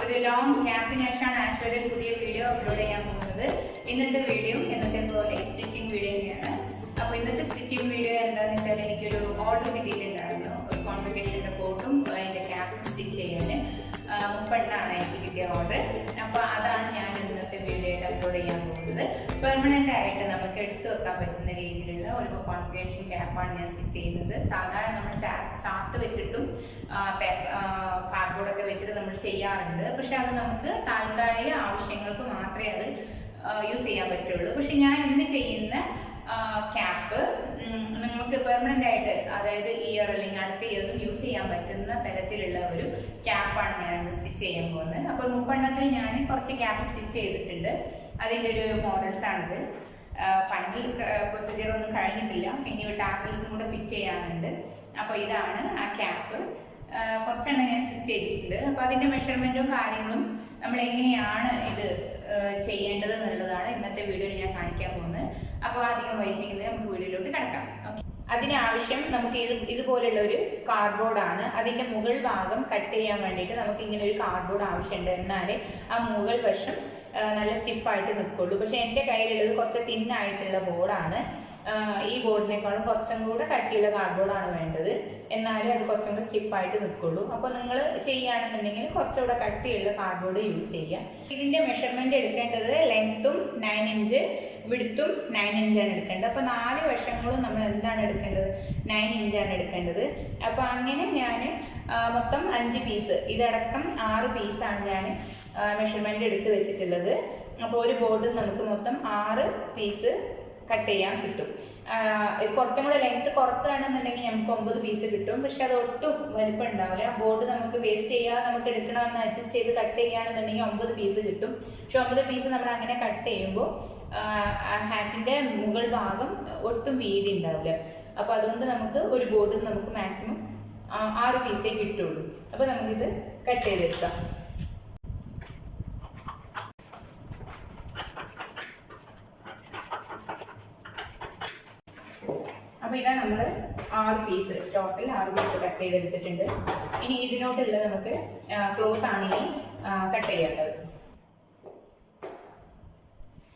ഒരു ലോങ് ഗ്യാപ്പിന് ശേഷമാണ് ആക്ച്വലി ഒരു പുതിയ വീഡിയോ അപ്ലോഡ് ചെയ്യാൻ പോകുന്നത്. ഇന്നത്തെ വീഡിയോ എന്നത്തെ പോലെ സ്റ്റിച്ചിങ് വീഡിയോ തന്നെയാണ്. അപ്പോൾ ഇന്നത്തെ സ്റ്റിച്ചിങ് വീഡിയോ എന്താണെന്ന് വെച്ചാൽ എനിക്കൊരു ഓർഡർ കിട്ടിയിട്ടുണ്ടായിരുന്നു. ഒരു കോൺവൊക്കേഷൻ്റെ കോട്ടും അതിൻ്റെ ക്യാപ്പും സ്റ്റിച്ച് ചെയ്യാൻ 30 എനിക്ക് കിട്ടിയ ഓർഡർ. അപ്പോൾ അതാണ് ഞാൻ ഇന്നത്തെ വീഡിയോയിൽ അപ്ലോഡ് ചെയ്യാൻ പോകുന്നത്. പെർമനൻ്റ് ആയിട്ട് നമുക്ക് എടുത്തു വെക്കാൻ പറ്റുന്ന രീതിയിലുള്ള ഒരു കോൺവൊക്കേഷൻ ക്യാപ്പാണ് ഞാൻ സ്റ്റിച്ച് ചെയ്യുന്നത്. സാധാരണ നമ്മൾ ചാർട്ട് വെച്ചിട്ടും കാർഡ്ബോർഡൊക്കെ വെച്ചിട്ട് നമ്മൾ ചെയ്യാറുണ്ട്. പക്ഷെ അത് നമുക്ക് താൽക്കാലിക ആവശ്യങ്ങൾക്ക് മാത്രമേ അത് യൂസ് ചെയ്യാൻ പറ്റുള്ളൂ. പക്ഷെ ഞാൻ ഇന്ന് ചെയ്യുന്ന ക്യാപ്പ് നിങ്ങൾക്ക് പെർമനൻ്റ് ആയിട്ട്, അതായത് ഇയർ അല്ലെങ്കിൽ അടുത്ത ഇയറും യൂസ് ചെയ്യാൻ പറ്റുന്ന തരത്തിലുള്ള ഒരു ക്യാപ്പാണ് ഞാൻ ഇന്ന് സ്റ്റിച്ച് ചെയ്യാൻ പോകുന്നത്. അപ്പോൾ 30 ഞാൻ കുറച്ച് ക്യാപ്പ് സ്റ്റിച്ച് ചെയ്തിട്ടുണ്ട്. അതിൻ്റെ ഒരു മോഡൽസ് ആണിത്. ഫൈനൽ പ്രൊസീജിയർ ഒന്നും കഴിഞ്ഞിട്ടില്ല, ഇനി ഒരു ടാസൽസും കൂടെ ഫിറ്റ് ചെയ്യാനുണ്ട്. അപ്പോൾ ഇതാണ് ആ ക്യാപ്പ്. കുറച്ചെണ്ണം ഞാൻ സ്റ്റിച്ച് ചെയ്തിട്ടുണ്ട്. അപ്പോൾ അതിൻ്റെ മെഷർമെൻറ്റും കാര്യങ്ങളും നമ്മൾ എങ്ങനെയാണ് ഇത് ചെയ്യേണ്ടത് എന്നുള്ളതാണ് ഇന്നത്തെ വീഡിയോയിൽ ഞാൻ കാണിക്കാൻ പോകുന്നത്. അപ്പോൾ അധികം വൈകിക്കുന്നത് നമുക്ക് വീഡിയോയിലോട്ട് കിടക്കാം. ഓക്കെ, അതിനാവശ്യം നമുക്ക് ഇതുപോലുള്ള ഒരു കാർഡ്ബോർഡാണ്. അതിൻ്റെ മുകൾ ഭാഗം കട്ട് ചെയ്യാൻ വേണ്ടിയിട്ട് നമുക്ക് ഇങ്ങനെ ഒരു കാർഡ്ബോർഡ് ആവശ്യമുണ്ട്. എന്നാലേ ആ മുകൾ വശം നല്ല സ്റ്റിഫായിട്ട് നിൽക്കുള്ളൂ. പക്ഷെ എൻ്റെ കയ്യിലുള്ളത് കുറച്ച് തിന്നായിട്ടുള്ള ബോർഡാണ്. ഈ ബോർഡിനേക്കാളും കുറച്ചും കൂടെ കട്ടിയുള്ള കാർഡ്ബോർഡാണ് വേണ്ടത്. എന്നാലേ അത് കുറച്ചും കൂടെ സ്റ്റിഫായിട്ട് നിൽക്കുള്ളൂ. അപ്പോൾ നിങ്ങൾ ചെയ്യുകയാണെന്നുണ്ടെങ്കിൽ കുറച്ചുകൂടെ കട്ടിയുള്ള കാർഡ്ബോർഡ് യൂസ് ചെയ്യാം. ഇതിൻ്റെ മെഷർമെൻറ്റ് എടുക്കേണ്ടത് ലെങ്ത്തും 9 ഇഞ്ച്, വിഡ്ത്തും 9 ഇഞ്ചാണ് എടുക്കേണ്ടത്. അപ്പോൾ 4 വശങ്ങളും നമ്മൾ എന്താണ് എടുക്കേണ്ടത്? 9 ഇഞ്ചാണ് എടുക്കേണ്ടത്. അപ്പോൾ അങ്ങനെ ഞാൻ മൊത്തം 5 പീസ്, ഇതടക്കം 6 പീസാണ് ഞാൻ മെഷർമെൻറ്റ് എടുത്ത് വെച്ചിട്ടുള്ളത്. അപ്പോൾ ഒരു ബോർഡിൽ നമുക്ക് മൊത്തം 6 പീസ് കട്ട് ചെയ്യാൻ കിട്ടും. കുറച്ചും കൂടെ ലെങ്ത് കുറക്കുകയാണെന്നുണ്ടെങ്കിൽ നമുക്ക് 9 പീസ് കിട്ടും. പക്ഷെ അത് ഒട്ടും വലിപ്പം ഉണ്ടാവില്ല. ബോർഡ് നമുക്ക് വേസ്റ്റ് ചെയ്യാതെ നമുക്ക് എടുക്കണമെന്ന് അഡ്ജസ്റ്റ് ചെയ്ത് കട്ട് ചെയ്യുകയാണെന്നുണ്ടെങ്കിൽ 9 പീസ് കിട്ടും. പക്ഷെ 9 പീസ് നമ്മൾ അങ്ങനെ കട്ട് ചെയ്യുമ്പോൾ ഹാറ്റിൻ്റെ മുകൾ ഭാഗം ഒട്ടും വീതി ഉണ്ടാവില്ല. അപ്പോൾ അതുകൊണ്ട് നമുക്ക് ഒരു ബോർഡിൽ നമുക്ക് മാക്സിമം 6 പീസേ കിട്ടുള്ളൂ. അപ്പോൾ നമുക്കിത് കട്ട് ചെയ്തെടുക്കാം. അപ്പോൾ ഇതാ നമ്മൾ 6 പീസ്, ടോട്ടൽ 6 പീസ് കട്ട് ചെയ്തെടുത്തിട്ടുണ്ട്. ഇനി ഇതിനോട്ടുള്ള നമുക്ക് ക്ലോത്ത് ആണ് ഇനി കട്ട് ചെയ്യേണ്ടത്.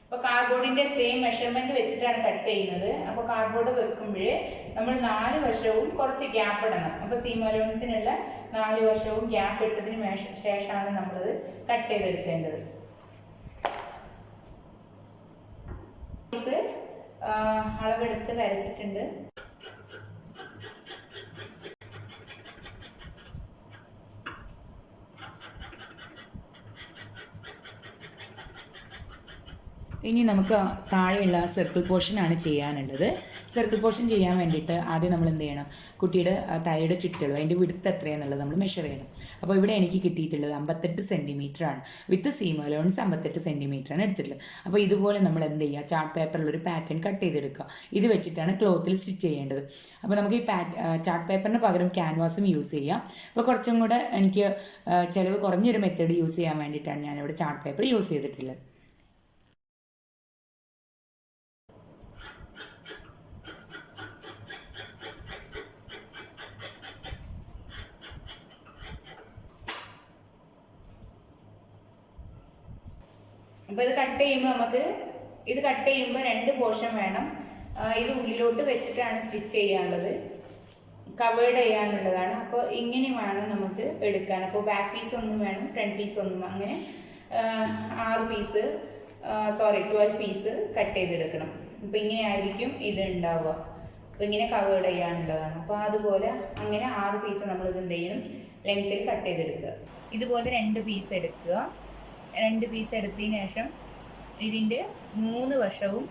അപ്പോൾ കാർഡ്ബോർഡിന്റെ സെയിം മെഷർമെന്റ് വെച്ചിട്ടാണ് കട്ട് ചെയ്യുന്നത്. അപ്പോൾ കാർഡ്ബോർഡ് വെക്കുമ്പോൾ നമ്മൾ 4 വശവും കുറച്ച് ഗ്യാപ്പ് ഇടണം. അപ്പോൾ സീം അലോവൻസിനുള്ള 4 വശവും ഗ്യാപ്പ് ഇട്ടതിന് ശേഷമാണ് നമ്മളത് കട്ട് ചെയ്തെടുക്കേണ്ടത്. അളവെടുത്ത് വരച്ചിട്ടുണ്ട്. ഇനി നമുക്ക് താഴെയുള്ള സർക്കിൾ പോർഷനാണ് ചെയ്യാനുള്ളത്. സർക്കിൾ പോർഷൻ ചെയ്യാൻ വേണ്ടിയിട്ട് ആദ്യം നമ്മൾ എന്ത് ചെയ്യണം? കുട്ടിയുടെ തലയുടെ ചുറ്റളവ്, അതിൻ്റെ വിടുത്ത് എത്രയാണെന്നുള്ളത് നമ്മൾ മെഷർ ചെയ്യണം. അപ്പോൾ ഇവിടെ എനിക്ക് കിട്ടിയിട്ടുള്ളത് 58 സെൻറ്റിമീറ്റർ ആണ്. വിത്ത് സീം അലോവൻസ് 58 സെൻറ്റിമീറ്റർ ആണ് എടുത്തിട്ടുള്ളത്. അപ്പോൾ ഇതുപോലെ നമ്മൾ എന്ത് ചെയ്യുക? ചാർട്ട് പേപ്പറിൽ ഒരു പാറ്റേൺ കട്ട് ചെയ്തെടുക്കുക. ഇത് വെച്ചിട്ടാണ് ക്ലോത്തിൽ സ്റ്റിച്ച് ചെയ്യേണ്ടത്. അപ്പോൾ നമുക്ക് ഈ ചാർട്ട് പേപ്പറിന് പകരം ക്യാൻവാസും യൂസ് ചെയ്യാം. അപ്പോൾ കുറച്ചും കൂടെ എനിക്ക് ചിലവ് കുറഞ്ഞൊരു മെത്തേഡ് യൂസ് ചെയ്യാൻ വേണ്ടിയിട്ടാണ് ഞാനിവിടെ ചാർട്ട് പേപ്പർ യൂസ് ചെയ്തിട്ടുള്ളത്. അപ്പോൾ ഇത് കട്ട് ചെയ്യുമ്പോൾ 2 പോർഷൻ വേണം. ഇത് ഉള്ളിലോട്ട് വെച്ചിട്ടാണ് സ്റ്റിച്ച് ചെയ്യാനുള്ളത്, കവേർഡ് ചെയ്യാനുള്ളതാണ്. അപ്പോൾ ഇങ്ങനെ വേണം നമുക്ക് എടുക്കാൻ. അപ്പോൾ ബാക്ക് പീസ് ഒന്നും വേണം, ഫ്രണ്ട് പീസ് ഒന്നും. അങ്ങനെ 12 പീസ് കട്ട് ചെയ്തെടുക്കണം. അപ്പോൾ ഇങ്ങനെ ആയിരിക്കും ഇത് ഉണ്ടാവുക. അപ്പോൾ ഇങ്ങനെ കവേർഡ് ചെയ്യാനുള്ളതാണ്. അപ്പോൾ അതുപോലെ അങ്ങനെ 6 പീസ് നമ്മൾ ഇത് എന്ത് ചെയ്യണം? ലെങ്ത്തിൽ കട്ട് ചെയ്തെടുക്കുക. ഇതുപോലെ 2 പീസ് എടുക്കുക. 2 പീസ് എടുത്തതിന് ശേഷം ഇതിൻ്റെ 3 വശവും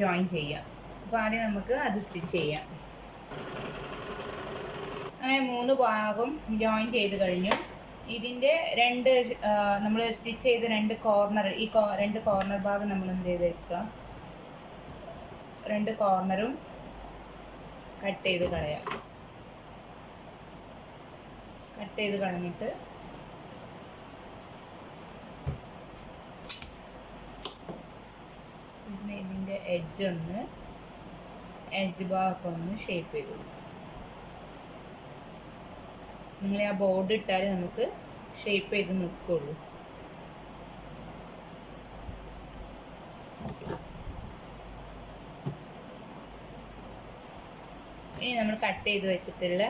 ജോയിൻ ചെയ്യാം. അപ്പോൾ ആദ്യം നമുക്ക് അത് സ്റ്റിച്ച് ചെയ്യാം. അങ്ങനെ 3 ഭാഗം ജോയിൻ ചെയ്ത് കഴിഞ്ഞു. ഇതിൻ്റെ നമ്മൾ സ്റ്റിച്ച് ചെയ്ത് 2 കോർണർ, ഈ 2 കോർണർ ഭാഗം നമ്മൾ എന്ത് ചെയ്ത് വെക്കുക? 2 കോർണറും കട്ട് ചെയ്ത് കളയാം. കട്ട് ചെയ്ത് കളഞ്ഞിട്ട് ഇതിൻ്റെ എഡ്ജ് ഭാഗമൊക്കെ ഒന്ന് ഷേപ്പ് ചെയ്തു. നിങ്ങൾ ആ ബോർഡ് ഇട്ടാൽ നമുക്ക് ഷേപ്പ് ചെയ്ത് നിൽക്കുള്ളൂ. കട്ട് ചെയ്ത് വെച്ചിട്ടുള്ള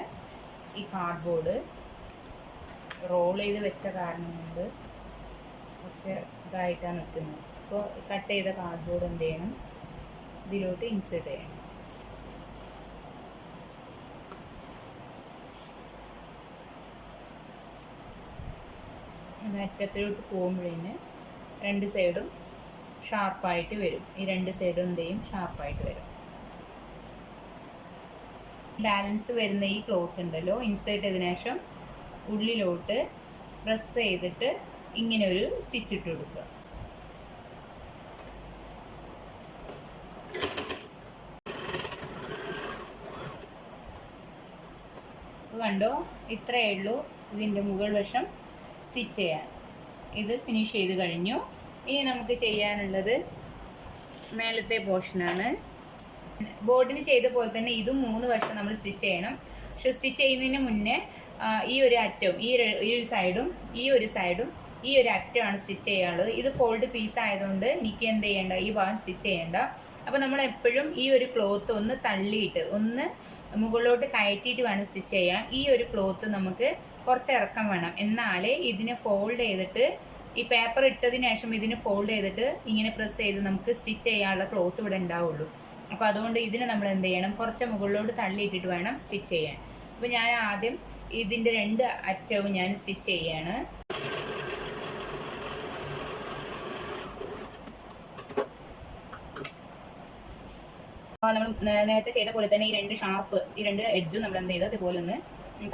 ഈ കാർഡ്ബോർഡ് റോൾ ചെയ്ത് വെച്ച കാരണം കൊണ്ട് കുറച്ച് ഇതായിട്ടാണ് നിൽക്കുന്നത്. അപ്പോൾ കട്ട് ചെയ്ത കാർഡ്ബോർഡ് എന്ത് ചെയ്യണം, ഇതിലോട്ട് ഇൻസേർട്ട് ചെയ്യണം. അറ്റത്തിലോട്ട് പോകുമ്പോഴേന് രണ്ട് സൈഡും ഷാർപ്പായിട്ട് വരും. ഈ രണ്ട് സൈഡും എന്ത് ചെയ്യും, ഷാർപ്പായിട്ട് വരും. ബാലൻസ് വരുന്ന ഈ ക്ലോത്ത് ഉണ്ടല്ലോ, ഇൻസേർട്ട് ചെയ്തതിനു ശേഷം ഉള്ളിലോട്ട് പ്രസ് ചെയ്തിട്ട് ഇങ്ങനെ ഒരു സ്റ്റിച്ച് ഇട്ട് കൊടുക്കുക. കണ്ടോ, ഇത്രയേ ഉള്ളൂ ഇതിൻ്റെ മുകൾ വശം സ്റ്റിച്ച് ചെയ്യാൻ. ഇത് ഫിനിഷ് ചെയ്ത് കഴിഞ്ഞു. ഇനി നമുക്ക് ചെയ്യാനുള്ളത് മേലത്തെ പോർഷനാണ്. ബോർഡിന് ചെയ്ത പോലെ തന്നെ ഇതും 3 വശം നമ്മൾ സ്റ്റിച്ച് ചെയ്യണം. പക്ഷെ സ്റ്റിച്ച് ചെയ്യുന്നതിന് മുന്നേ ഈ ഒരു അറ്റവും ഈ ഒരു സൈഡും ഈ ഒരു അറ്റമാണ് സ്റ്റിച്ച് ചെയ്യാനുള്ളത്. ഇത് ഫോൾഡ് പീസ് ആയതുകൊണ്ട് എനിക്ക് എന്ത് ചെയ്യേണ്ട, ഈ ഭാഗം സ്റ്റിച്ച് ചെയ്യേണ്ട. അപ്പോൾ നമ്മൾ എപ്പോഴും ഈ ഒരു ക്ലോത്ത് ഒന്ന് തള്ളിയിട്ട് ഒന്ന് മുകളിലോട്ട് കയറ്റിയിട്ട് വേണം സ്റ്റിച്ച് ചെയ്യാൻ. ഈ ഒരു ക്ലോത്ത് നമുക്ക് കുറച്ച് ഇറക്കം വേണം, എന്നാലേ ഇതിനെ ഫോൾഡ് ചെയ്തിട്ട് ഈ പേപ്പർ ഇട്ടതിന് ശേഷം ഇതിന് ഫോൾഡ് ചെയ്തിട്ട് ഇങ്ങനെ പ്രസ് ചെയ്ത് നമുക്ക് സ്റ്റിച്ച് ചെയ്യാനുള്ള ക്ലോത്ത് ഇവിടെ ഉണ്ടാവുള്ളൂ. അപ്പോൾ അതുകൊണ്ട് ഇതിനെ നമ്മൾ എന്ത് ചെയ്യണം, കുറച്ച് മുകളിലോട്ട് തള്ളിയിട്ടിട്ട് വേണം സ്റ്റിച്ച് ചെയ്യാൻ. അപ്പോൾ ഞാൻ ആദ്യം ഇതിൻ്റെ 2 അറ്റവും ഞാൻ സ്റ്റിച്ച് ചെയ്യാണ്. നമ്മൾ നേരത്തെ ചെയ്ത പോലെ തന്നെ ഈ 2 എഡ്ജും നമ്മൾ എന്ത് ചെയ്താൽ ഇതുപോലെ ഒന്ന്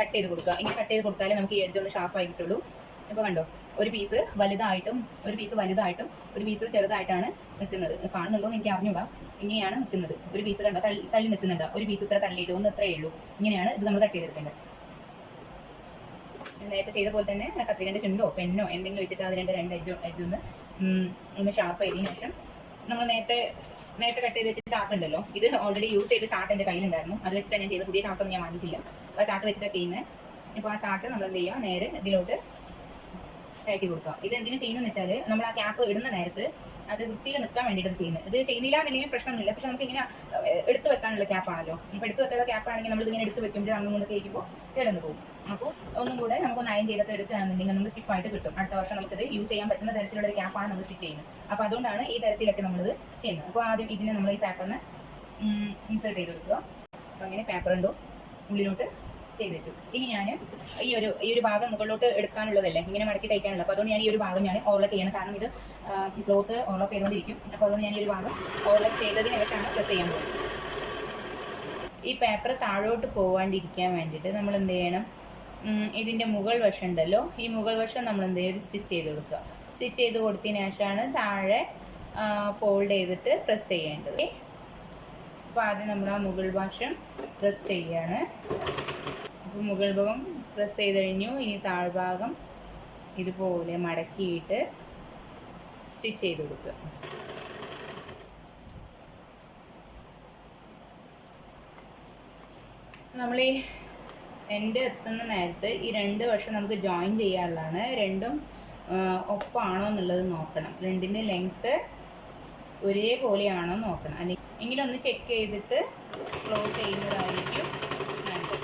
കട്ട് ചെയ്ത് കൊടുക്കുക. ഇങ്ങനെ കട്ട് ചെയ്ത് കൊടുത്താലേ നമുക്ക് ഈ എഡ്ജ് ഒന്ന് ഷാർപ്പായി കിട്ടുള്ളൂ. ഇപ്പോൾ കണ്ടോ, ഒരു പീസ് വലുതായിട്ടും ഒരു പീസ് ചെറുതായിട്ടാണ് നിൽക്കുന്നത്. കാണുന്നുണ്ടോ എന്ന് എനിക്ക് അറിഞ്ഞൂടാ. ഇങ്ങനെയാണ് നിൽക്കുന്നത്. ഒരു പീസ് കണ്ടോ തള്ളി നിൽക്കുന്നുണ്ട്, ഒരു പീസ് ഇത്ര തള്ളിയിട്ട് ഒന്ന് ഇത്രയേ ഉള്ളൂ. ഇങ്ങനെയാണ് ഇത് നമ്മൾ കട്ട് ചെയ്തെടുക്കേണ്ടത്. നേരത്തെ ചെയ്ത പോലെ തന്നെ കത്രികൻ്റെ ചുണ്ടോ പെന്നോ എന്തെങ്കിലും വെച്ചിട്ട് അതിൻ്റെ 2 എഡ്ജൊന്ന് ഷാർപ്പ് ചെയ്തതിന് ശേഷം നമ്മൾ നേരത്തെ കട്ട് ചെയ്ത് വെച്ച ചാർട്ട് ഉണ്ടല്ലോ, ഇത് ഓൾറെഡി യൂസ് ചെയ്ത ചാർട്ട് എൻ്റെ കയ്യിലുണ്ടായിരുന്നു. അത് വെച്ചിട്ടാണ് ഞാൻ ചെയ്തത്. പുതിയ ചാർട്ടൊന്നും ഞാൻ വാങ്ങിയിട്ടില്ല. അപ്പോൾ ആ ചാർട്ട് വെച്ചിട്ടാണ് ചെയ്യുന്നത്. ഇപ്പോൾ ആ ചാർട്ട് നമ്മൾ എന്ത് ചെയ്യുക, നേരെ ഇതിലോട്ട് കയറ്റി കൊടുക്കുക. ഇത് എന്തിനു ചെയ്യുന്നതെന്ന് വെച്ചാൽ നമ്മൾ ആ ക്യാപ്പ് ഇടുന്ന നേരത്ത് അത് വൃത്തിയിൽ നിൽക്കാൻ വേണ്ടിയിട്ട് ചെയ്യുന്നത്. ഇത് ചെയ്യുന്നില്ല എന്നുണ്ടെങ്കിൽ പ്രശ്നമൊന്നുമില്ല. പക്ഷെ നമുക്ക് ഇങ്ങനെ എടുത്ത് വെക്കാനുള്ള ക്യാപ്പാണല്ലോ. അപ്പോൾ എടുത്ത് വെക്കാനുള്ള ക്യാപ്പാണെങ്കിൽ നമ്മൾ ഇതിങ്ങനെ എടുത്ത് വെക്കുമ്പോൾ അങ്ങോട്ട് കഴിക്കുമ്പോൾ കിടന്നു പോകും. അപ്പോൾ ഒന്നും കൂടെ നമുക്കൊന്ന് അയൺ ചെയ്തൊക്കെ എടുക്കുകയാണെന്നുണ്ടെങ്കിൽ നമുക്ക് സ്റ്റിഫായിട്ട് കിട്ടും. അടുത്ത വർഷം നമുക്കിത് യൂസ് ചെയ്യാൻ പറ്റുന്ന തരത്തിലുള്ള ഒരു ക്യാപ്പാണ് നമ്മൾ സ്റ്റിച്ച് ചെയ്യുന്നത്. അപ്പോൾ അതുകൊണ്ടാണ് ഈ തരത്തിലൊക്കെ നമ്മളിത് ചെയ്യുന്നത്. അപ്പോൾ ആദ്യം ഇതിനെ നമ്മൾ ഈ പേപ്പറിന് ഇൻസേർട്ട് ചെയ്ത് കൊടുക്കുക. അപ്പോൾ അങ്ങനെ പേപ്പർ ഉണ്ടോ ഉള്ളിലോട്ട് ചെയ്ത് വെച്ചു. ഇനി ഞാൻ ഈ ഒരു ഭാഗം മുകളിലോട്ട് എടുക്കാനുള്ളതല്ലേ, ഇങ്ങനെ മടക്കി തയ്ക്കാനുള്ളത്. അപ്പോൾ അതുകൊണ്ട് ഞാൻ ഈ ഒരു ഭാഗം ഞാൻ ഓവർലാപ്പ് ചെയ്യണം. കാരണം ഇത് ക്ലോത്ത് ഓവർലാപ്പ് ചെയ്തുകൊണ്ടിരിക്കും. അപ്പോൾ അതുകൊണ്ട് ഞാൻ ഈ ഒരു ഭാഗം ഓവർലാപ്പ് ചെയ്തതിന് ശേഷമാണ് പ്രസ് ചെയ്യാൻ പോകുന്നത്. ഈ പേപ്പർ താഴോട്ട് പോകാണ്ടിരിക്കാൻ വേണ്ടിയിട്ട് നമ്മൾ എന്ത് ചെയ്യണം, ഇതിൻ്റെ മുകൾ വശം ഉണ്ടല്ലോ, ഈ മുകൾ വശം നമ്മൾ എന്ത് ചെയ്യും, സ്റ്റിച്ച് ചെയ്ത് കൊടുക്കുക. സ്റ്റിച്ച് ചെയ്ത് കൊടുത്തതിന് ശേഷമാണ് താഴെ ഫോൾഡ് ചെയ്തിട്ട് പ്രസ് ചെയ്യേണ്ടത്. അപ്പോൾ ആദ്യം നമ്മൾ ആ മുകൾ വശം പ്രസ് ചെയ്യാണ്. അപ്പോൾ മുകൾ ഭാഗം പ്രസ് ചെയ്ത് കഴിഞ്ഞു. ഇനി താഴ്ഭാഗം ഇതുപോലെ മടക്കിയിട്ട് സ്റ്റിച്ച് ചെയ്ത് കൊടുക്കുക. നമ്മൾ ഈ എൻ്റെ എത്തുന്ന നേരത്ത് ഈ 2 വശം നമുക്ക് ജോയിൻ ചെയ്യാനുള്ളതാണ്. രണ്ടും ഒപ്പാണോ എന്നുള്ളത് നോക്കണം. രണ്ടിൻ്റെ ലെങ്ത്ത് ഒരേപോലെയാണോ നോക്കണം. അല്ലെങ്കിൽ ഒന്ന് ചെക്ക് ചെയ്തിട്ട് ക്ലോസ് ചെയ്യുന്നതായിരിക്കും നല്ലത്.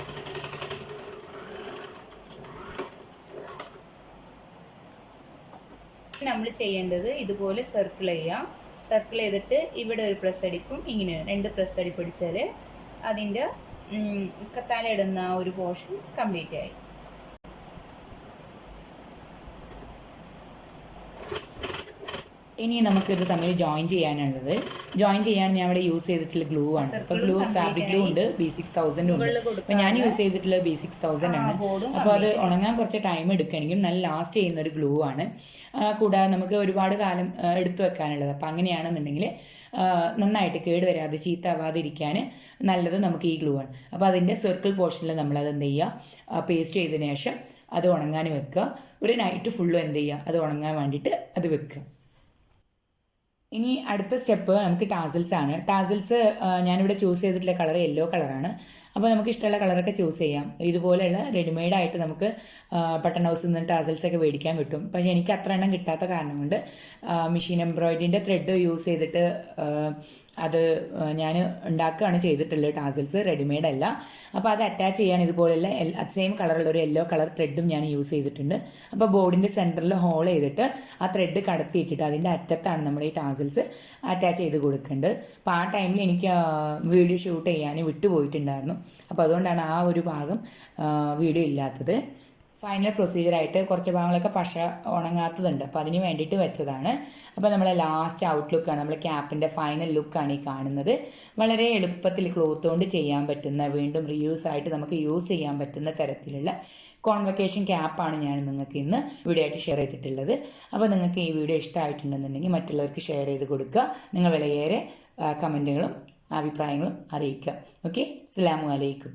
നമ്മൾ ചെയ്യേണ്ടത് ഇതുപോലെ സർക്കിൾ ചെയ്യാം. സർക്കിൾ ചെയ്തിട്ട് ഇവിടെ ഒരു പ്രസ് അടിക്കും, ഇങ്ങനെ 2 പ്രസ് അടി പിടിച്ചാൽ അതിൻ്റെ തലയിടുന്ന ഒരു പോർഷൻ കംപ്ലീറ്റ് ആയി. ഇനി നമുക്കിത് തമ്മിൽ ജോയിൻ ചെയ്യാനുള്ളത്. ജോയിൻ ചെയ്യാൻ ഞാൻ ഇവിടെ യൂസ് ചെയ്തിട്ടുള്ള ഗ്ലൂ ആണ്. അപ്പോൾ ഗ്ലൂ ഫാബ്രിക് ഗ്ലൂ ഉണ്ട്, B6000 ഉണ്ട്. അപ്പോൾ ഞാൻ യൂസ് ചെയ്തിട്ടുള്ള B6000 ആണ്. അപ്പോൾ അത് ഉണങ്ങാൻ കുറച്ച് ടൈം എടുക്കുകയാണെങ്കിൽ നല്ല ലാസ്റ്റ് ചെയ്യുന്ന ഒരു ഗ്ലൂ ആണ്. കൂടാതെ നമുക്ക് ഒരുപാട് കാലം എടുത്തു വെക്കാനുള്ളത്. അപ്പോൾ അങ്ങനെയാണെന്നുണ്ടെങ്കിൽ നന്നായിട്ട് കേടുവരാതെ ചീത്താവാതെ ഇരിക്കാൻ നല്ലത് നമുക്ക് ഈ ഗ്ലൂ ആണ്. അപ്പോൾ അതിൻ്റെ സർക്കിൾ പോർഷനിൽ നമ്മളത് എന്ത് ചെയ്യുക, പേസ്റ്റ് ചെയ്തതിന് ശേഷം അത് ഉണങ്ങാൻ വെക്കുക. ഒരു നൈറ്റ് ഫുള്ളും എന്ത് ചെയ്യുക, അത് ഉണങ്ങാൻ വേണ്ടിയിട്ട് അത് വെക്കുക. ഇനി അടുത്ത സ്റ്റെപ്പ് നമുക്ക് ടാസിൽസ് ആണ്. ടാസിൽസ് ഞാനിവിടെ ചൂസ് ചെയ്തിട്ടുള്ള കളർ യെല്ലോ കളറാണ്. അപ്പോൾ നമുക്ക് ഇഷ്ടമുള്ള കളറൊക്കെ ചൂസ് ചെയ്യാം. ഇതുപോലെയുള്ള റെഡിമെയ്ഡായിട്ട് നമുക്ക് ബട്ടൺ ഹൗസിൽ നിന്ന് ടാസൽസ് ഒക്കെ മേടിക്കാൻ കിട്ടും. പക്ഷേ എനിക്ക് അത്ര എണ്ണം കിട്ടാത്ത കാരണം കൊണ്ട് മെഷീൻ എംബ്രോയിഡറിൻ്റെ ത്രെഡ് യൂസ് ചെയ്തിട്ട് അത് ഞാൻ ഉണ്ടാക്കുകയാണ് ചെയ്തിട്ടുള്ളത്. ടാസൽസ് റെഡിമെയ്ഡ് അല്ല. അപ്പോൾ അത് അറ്റാച്ച് ചെയ്യാൻ ഇതുപോലെയുള്ള സെയിം കളറുള്ള ഒരു യെല്ലോ കളർ ത്രെഡും ഞാൻ യൂസ് ചെയ്തിട്ടുണ്ട്. അപ്പോൾ ബോർഡിൻ്റെ സെൻറ്ററിൽ ഹോൾ ചെയ്തിട്ട് ആ ത്രെഡ് കടത്തിയിട്ടിട്ട് അതിൻ്റെ അറ്റത്താണ് നമ്മുടെ ഈ ടാസൽസ് അറ്റാച്ച് ചെയ്ത് കൊടുക്കേണ്ടത്. അപ്പോൾ ആ ടൈമിൽ എനിക്ക് വീഡിയോ ഷൂട്ട് ചെയ്യാൻ വിട്ടുപോയിട്ടുണ്ടായിരുന്നു. അപ്പോൾ അതുകൊണ്ടാണ് ആ ഒരു ഭാഗം വീഡിയോ ഇല്ലാത്തത്. ഫൈനൽ പ്രൊസീജിയറായിട്ട് കുറച്ച് ഭാഗങ്ങളൊക്കെ പശ ഉണങ്ങാത്തതുണ്ട്. അപ്പോൾ അതിന് വേണ്ടിയിട്ട് വെച്ചതാണ്. അപ്പോൾ നമ്മളെ ലാസ്റ്റ് ഔട്ട്ലുക്കാണ്, നമ്മൾ ക്യാപ്പിൻ്റെ ഫൈനൽ ലുക്കാണ് ഈ കാണുന്നത്. വളരെ എളുപ്പത്തിൽ ക്ലോത്ത് കൊണ്ട് ചെയ്യാൻ പറ്റുന്ന, വീണ്ടും റീയൂസ് ആയിട്ട് നമുക്ക് യൂസ് ചെയ്യാൻ പറ്റുന്ന തരത്തിലുള്ള കോൺവക്കേഷൻ ക്യാപ്പാണ് ഞാൻ നിങ്ങൾക്ക് ഇന്ന് വീഡിയോ ആയിട്ട് ഷെയർ ചെയ്തിട്ടുള്ളത്. അപ്പോൾ നിങ്ങൾക്ക് ഈ വീഡിയോ ഇഷ്ടമായിട്ടുണ്ടെന്നുണ്ടെങ്കിൽ മറ്റുള്ളവർക്ക് ഷെയർ ചെയ്ത് കൊടുക്കുക. നിങ്ങൾ വിലയേറെ കമൻറ്റുകളും അഭിപ്രായങ്ങളും അറിയിക്കുക. ഓക്കെ, അസ്സലാമു അലൈക്കും.